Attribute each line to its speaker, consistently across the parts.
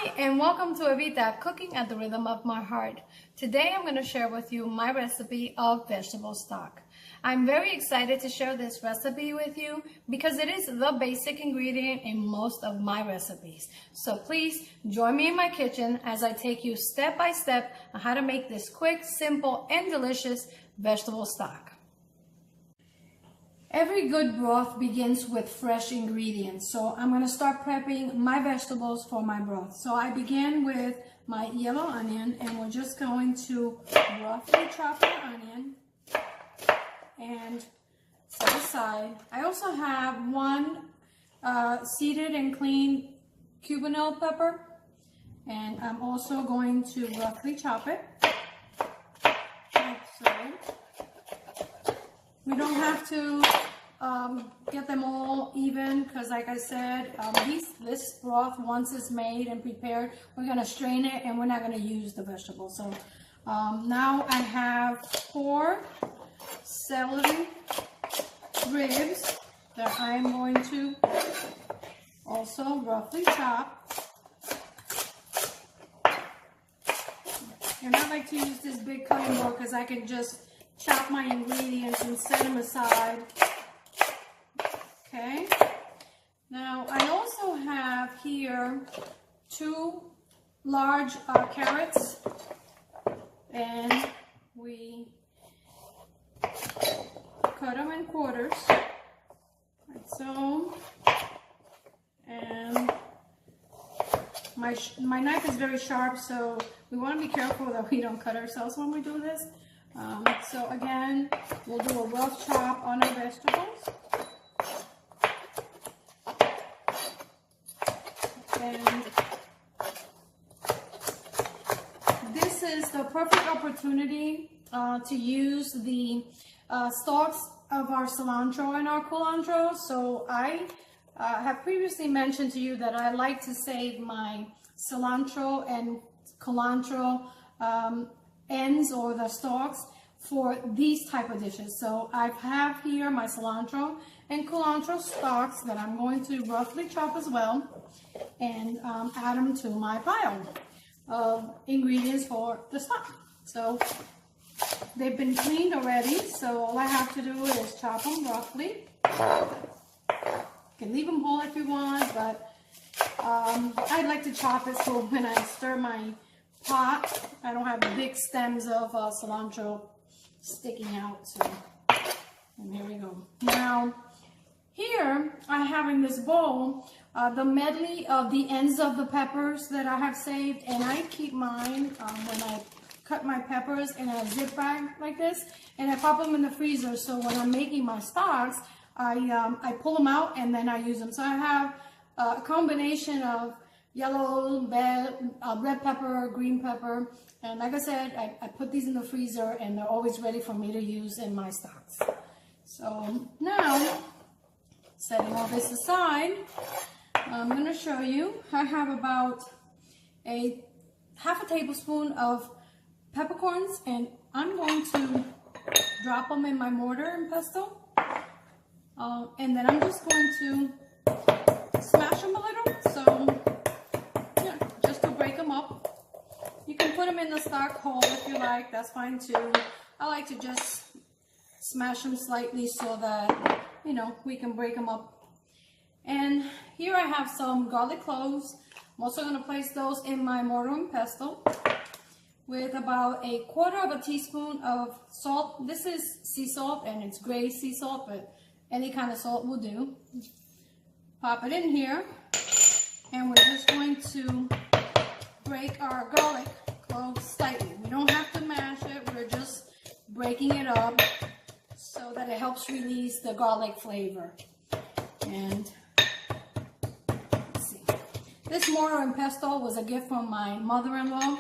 Speaker 1: Hi and welcome to Evita, cooking at the rhythm of my heart. Today I'm going to share with you my recipe of vegetable stock. I'm very excited to share this recipe with you because it is the basic ingredient in most of my recipes. So please join me in my kitchen as I take you step by step on how to make this quick, simple, and delicious vegetable stock. Every good broth begins with fresh ingredients, so I'm going to start prepping my vegetables for my broth. So I begin with my yellow onion, and we're just going to roughly chop our onion and set aside. I also have one seeded and clean CUBANNEL pepper, and I'm also going to roughly chop it. Like so. We don't have to get them all even because, like I said, this broth, once it's made and prepared, we're going to strain it and we're not going to use the vegetables. So now I have 4 celery ribs that I'm going to also roughly chop. And I like to use this big cutting board because I can just chop my ingredients and set them aside. Okay. Now I also have here 2 large carrots, and we cut them in quarters, like so. And my knife is very sharp, so we want to be careful that we don't cut ourselves when we do this. So again, we'll do a rough chop on our vegetables. And this is the perfect opportunity to use the stalks of our cilantro and our culantro. So I have previously mentioned to you that I like to save my cilantro and culantro ends or the stalks for these type of dishes. So I have here my cilantro and culantro stalks that I'm going to roughly chop as well and add them to my pile of ingredients for the stock. So they've been cleaned already, so all I have to do is chop them roughly. You can leave them whole if you want, but I'd like to chop it so when I stir my pot, I don't have big stems of cilantro sticking out. So, and here we go. Now, here I have in this bowl the medley of the ends of the peppers that I have saved, and I keep mine when I cut my peppers in a zip bag like this, and I pop them in the freezer. So when I'm making my stocks, I pull them out and then I use them. So I have a combination of yellow, red pepper, green pepper, and like I said, I put these in the freezer and they're always ready for me to use in my stocks. So now, setting all this aside, I'm going to show you. I have about half a tablespoon of peppercorns, and I'm going to drop them in my mortar and pestle, and then I'm just going to smash them a little. So yeah, just to break them up. You can put them in the stock whole if you like, that's fine too. I like to just smash them slightly so that, you know, we can break them up. And here I have some garlic cloves. I'm also going to place those in my mortar and pestle with about 1/4 teaspoon of salt. This is sea salt, and it's gray sea salt, but any kind of salt will do. Pop it in here, and we're just going to break our garlic cloves slightly. We don't have to mash it, we're just breaking it up so that it helps release the garlic flavor. And let's see. This mortar and pestle was a gift from my mother-in-law,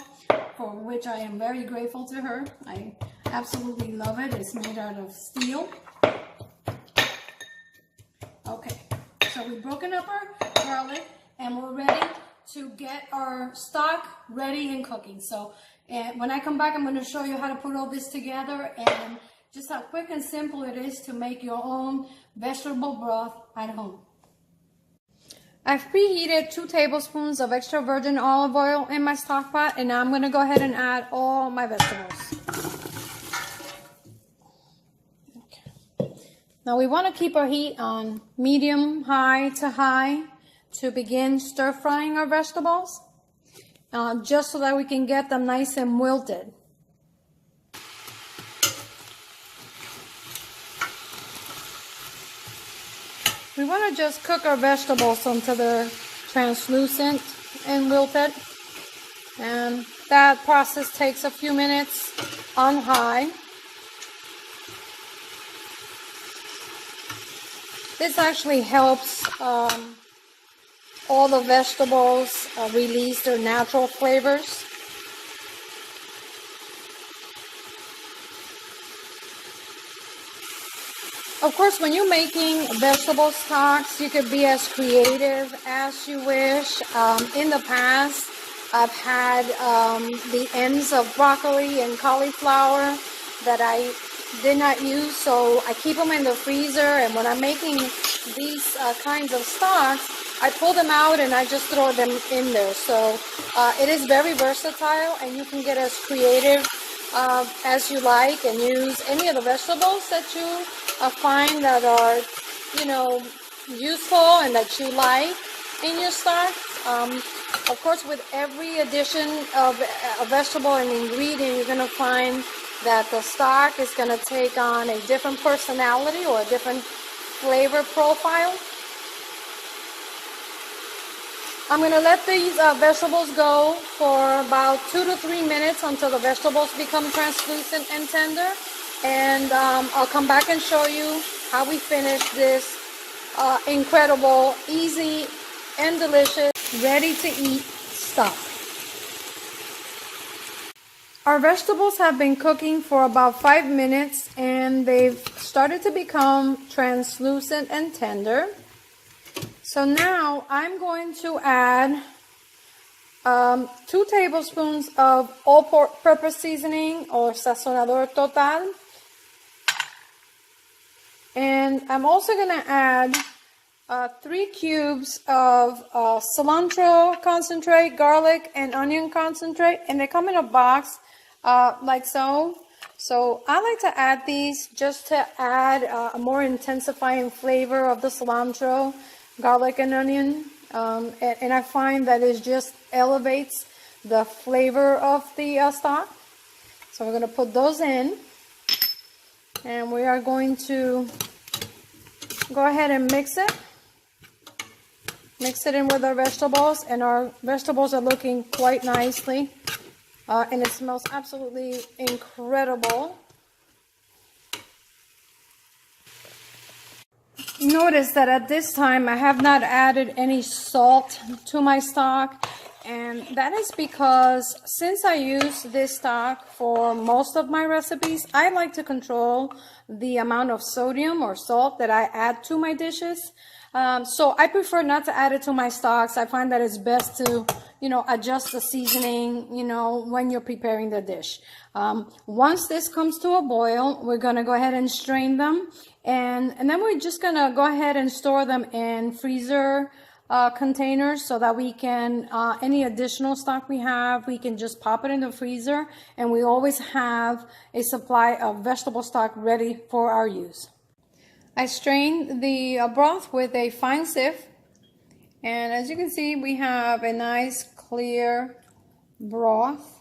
Speaker 1: for which I am very grateful to her. I absolutely love it. It's made out of steel. Okay, so we've broken up our garlic and we're ready to get our stock ready and cooking. So when I come back, I'm going to show you how to put all this together and just how quick and simple it is to make your own vegetable broth at home. I've preheated 2 tablespoons of extra virgin olive oil in my stock pot, and now I'm going to go ahead and add all my vegetables. Okay. Now we want to keep our heat on medium, high to high to begin stir frying our vegetables, just so that we can get them nice and wilted. We want to just cook our vegetables until they're translucent and wilted, and that process takes a few minutes on high. This actually helps all the vegetables release their natural flavors. Of course, when you're making vegetable stocks, you could be as creative as you wish. In the past, I've had the ends of broccoli and cauliflower that I did not use, so I keep them in the freezer, and when I'm making these kinds of stocks, I pull them out and I just throw them in there. So it is very versatile, and you can get as creative as you like and use any of the vegetables that you find that are, you know, useful and that you like in your stock. Of course, with every addition of a vegetable and ingredient, you're going to find that the stock is going to take on a different personality or a different flavor profile. I'm going to let these vegetables go for about 2 to 3 minutes until the vegetables become translucent and tender. And I'll come back and show you how we finish this incredible, easy, and delicious, ready-to-eat stock. Our vegetables have been cooking for about 5 minutes, and they've started to become translucent and tender. So now I'm going to add 2 tablespoons of all-purpose seasoning, or sazonador total. And I'm also going to add 3 cubes of cilantro concentrate, garlic and onion concentrate, and they come in a box like so. So I like to add these just to add a more intensifying flavor of the cilantro, garlic and onion, and I find that it just elevates the flavor of the stock. So we're going to put those in, and we are going to go ahead and mix it in with our vegetables, and our vegetables are looking quite nicely, and it smells absolutely incredible. Notice that at this time I have not added any salt to my stock, and that is because since I use this stock for most of my recipes, I like to control the amount of sodium or salt that I add to my dishes. So I prefer not to add it to my stocks. I find that it's best to, adjust the seasoning, when you're preparing the dish. Once this comes to a boil, we're going to go ahead and strain them. And then we're just going to go ahead and store them in freezer containers so that we can, any additional stock we have, we can just pop it in the freezer. And we always have a supply of vegetable stock ready for our use. I strained the broth with a fine sieve, and as you can see, we have a nice clear broth,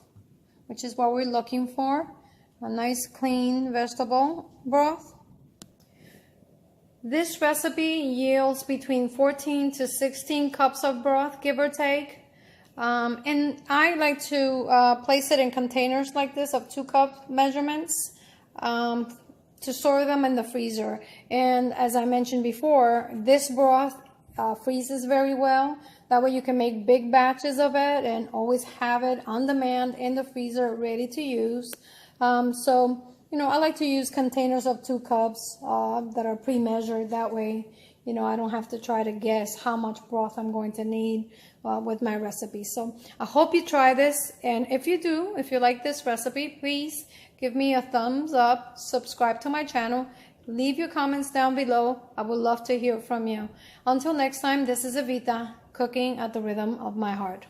Speaker 1: which is what we're looking for, a nice clean vegetable broth. This recipe yields between 14 to 16 cups of broth, give or take, and I like to place it in containers like this of 2-cup measurements, to store them in the freezer. And as I mentioned before, this broth freezes very well. That way you can make big batches of it and always have it on demand in the freezer ready to use. So, I like to use containers of 2 cups that are pre-measured. That way, I don't have to try to guess how much broth I'm going to need with my recipe. So I hope you try this, and if you do, if you like this recipe, please give me a thumbs up, subscribe to my channel, Leave your comments down below. I would love to hear from you. Until next time, this is Evita, cooking at the rhythm of my heart.